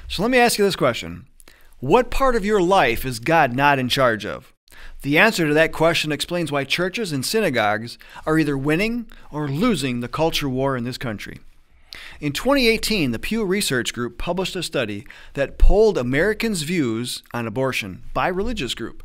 So let me ask you this question. What part of your life is God not in charge of? The answer to that question explains why churches and synagogues are either winning or losing the culture war in this country. In 2018, the Pew Research Group published a study that polled Americans' views on abortion by religious group,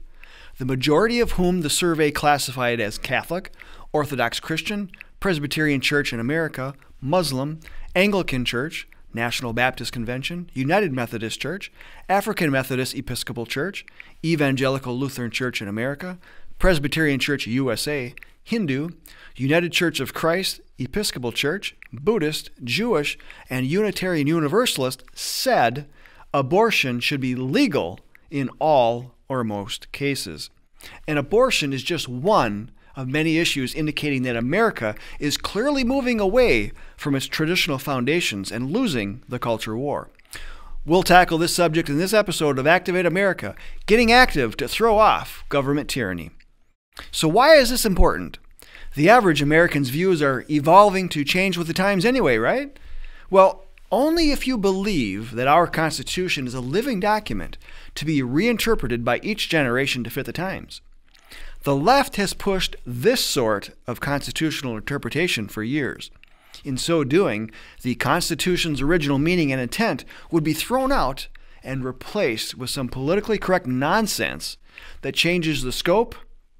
the majority of whom the survey classified as Catholic, Orthodox Christian, Presbyterian Church in America, Muslim, Anglican Church, National Baptist Convention, United Methodist Church, African Methodist Episcopal Church, Evangelical Lutheran Church in America, Presbyterian Church USA, Hindu, United Church of Christ, Episcopal Church, Buddhist, Jewish, and Unitarian Universalist said abortion should be legal in all or most cases. And abortion is just one of many issues indicating that America is clearly moving away from its traditional foundations and losing the culture war. We'll tackle this subject in this episode of Activate America, Getting Active to Throw Off Government Tyranny. So why is this important? The average American's views are evolving to change with the times anyway, right? Well, only if you believe that our Constitution is a living document to be reinterpreted by each generation to fit the times. The left has pushed this sort of constitutional interpretation for years. In so doing, the Constitution's original meaning and intent would be thrown out and replaced with some politically correct nonsense that changes the scope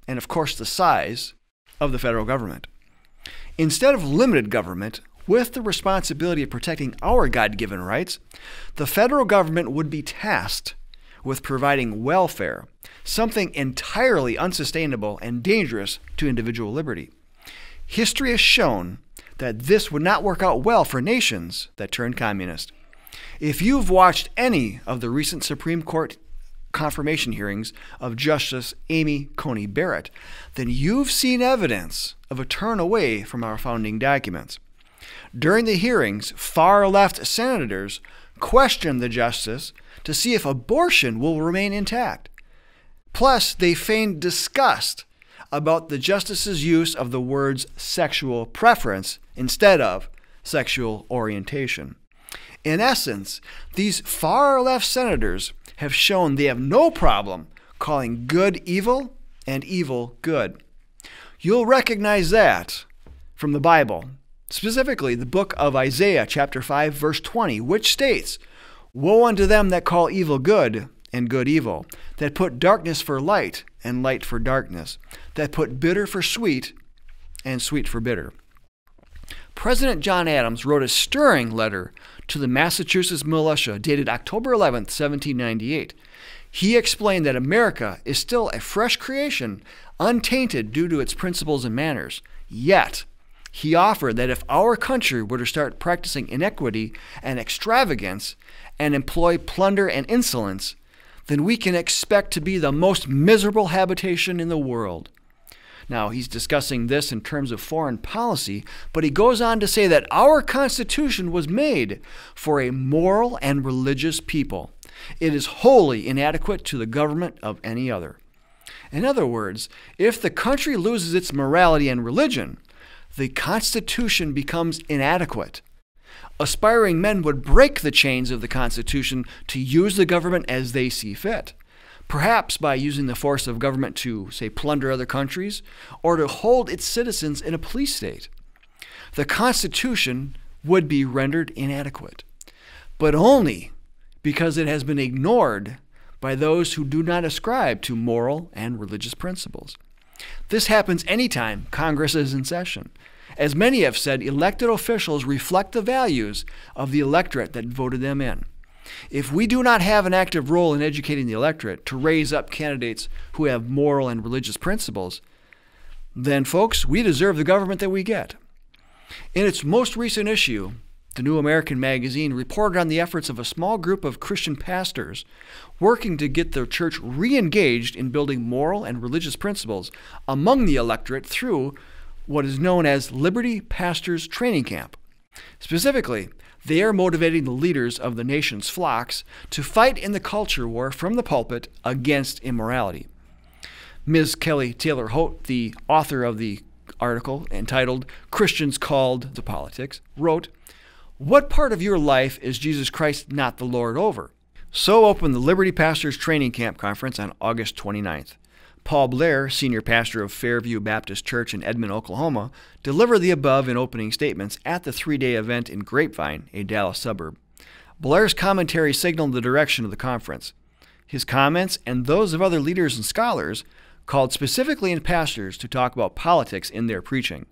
and, of course, the size of the federal government. Instead of limited government, with the responsibility of protecting our God-given rights, the federal government would be tasked with providing welfare, something entirely unsustainable and dangerous to individual liberty. History has shown that this would not work out well for nations that turned communist. If you've watched any of the recent Supreme Court confirmation hearings of Justice Amy Coney Barrett, then you've seen evidence of a turn away from our founding documents. During the hearings, far-left senators questioned the justice to see if abortion will remain intact. Plus, they feigned disgust about the justice's use of the words sexual preference instead of sexual orientation. In essence, these far-left senators have shown they have no problem calling good evil and evil good. You'll recognize that from the Bible, specifically the book of Isaiah, chapter 5, verse 20, which states, "Woe unto them that call evil good and good evil, that put darkness for light and light for darkness, that put bitter for sweet and sweet for bitter." President John Adams wrote a stirring letter to the Massachusetts militia dated October 11, 1798. He explained that America is still a fresh creation, untainted due to its principles and manners. Yet, he offered that if our country were to start practicing inequity and extravagance and employ plunder and insolence, then we can expect to be the most miserable habitation in the world. Now, he's discussing this in terms of foreign policy, but he goes on to say that our Constitution was made for a moral and religious people. It is wholly inadequate to the government of any other. In other words, if the country loses its morality and religion, the Constitution becomes inadequate. Aspiring men would break the chains of the Constitution to use the government as they see fit, perhaps by using the force of government to, say, plunder other countries or to hold its citizens in a police state. The Constitution would be rendered inadequate, but only because it has been ignored by those who do not ascribe to moral and religious principles. This happens anytime Congress is in session. As many have said, elected officials reflect the values of the electorate that voted them in. If we do not have an active role in educating the electorate to raise up candidates who have moral and religious principles, then, folks, we deserve the government that we get. In its most recent issue, the New American Magazine reported on the efforts of a small group of Christian pastors working to get their church re-engaged in building moral and religious principles among the electorate through what is known as Liberty Pastors Training Camp. Specifically, they are motivating the leaders of the nation's flocks to fight in the culture war from the pulpit against immorality. Ms. Kelly Taylor Holt, the author of the article entitled "Christians Called to Politics," wrote, What part of your life is Jesus Christ not the Lord over? So opened the Liberty Pastors Training Camp Conference on August 29th. Paul Blair, senior pastor of Fairview Baptist Church in Edmond, Oklahoma, delivered the above in opening statements at the three-day event in Grapevine, a Dallas suburb. Blair's commentary signaled the direction of the conference. His comments and those of other leaders and scholars called specifically in pastors to talk about politics in their preaching.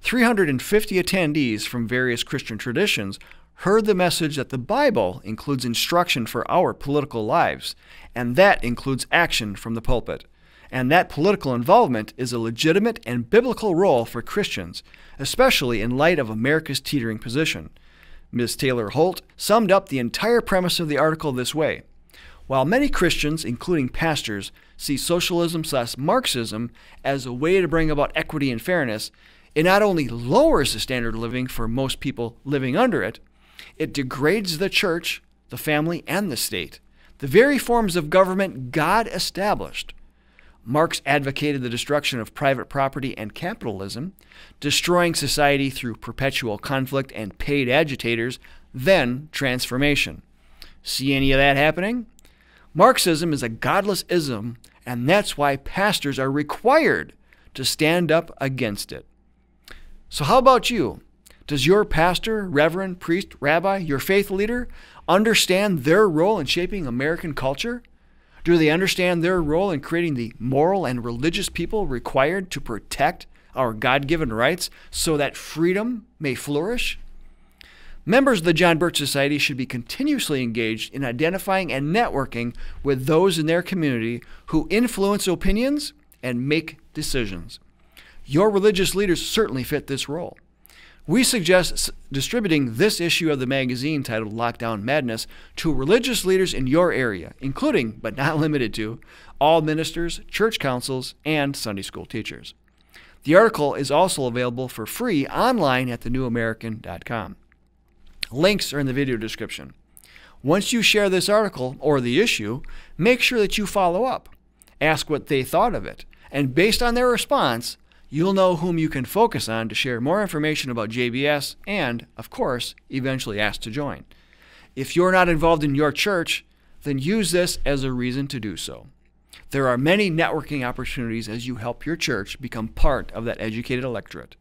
350 attendees from various Christian traditions heard the message that the Bible includes instruction for our political lives, and that includes action from the pulpit, and that political involvement is a legitimate and biblical role for Christians, especially in light of America's teetering position. Ms. Taylor Holt summed up the entire premise of the article this way: while many Christians, including pastors, see socialism/Marxism as a way to bring about equity and fairness, it not only lowers the standard of living for most people living under it, it degrades the church, the family, and the state, the very forms of government God established. Marx advocated the destruction of private property and capitalism, destroying society through perpetual conflict and paid agitators, then transformation. See any of that happening? Marxism is a godless ism, and that's why pastors are required to stand up against it. So how about you? Does your pastor, reverend, priest, rabbi, your faith leader understand their role in shaping American culture? Do they understand their role in creating the moral and religious people required to protect our God-given rights so that freedom may flourish? Members of the John Birch Society should be continuously engaged in identifying and networking with those in their community who influence opinions and make decisions. Your religious leaders certainly fit this role. We suggest distributing this issue of the magazine titled Lockdown Madness to religious leaders in your area, including, but not limited to, all ministers, church councils, and Sunday school teachers. The article is also available for free online at thenewamerican.com. Links are in the video description. Once you share this article or the issue, make sure that you follow up. Ask what they thought of it, and based on their response, you'll know whom you can focus on to share more information about JBS and, of course, eventually ask to join. If you're not involved in your church, then use this as a reason to do so. There are many networking opportunities as you help your church become part of that educated electorate.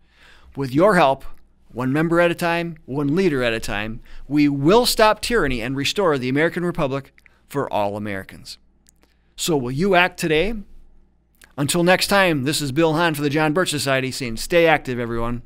With your help, one member at a time, one leader at a time, we will stop tyranny and restore the American Republic for all Americans. So will you act today? Until next time, this is Bill Hahn for the John Birch Society saying stay active, everyone.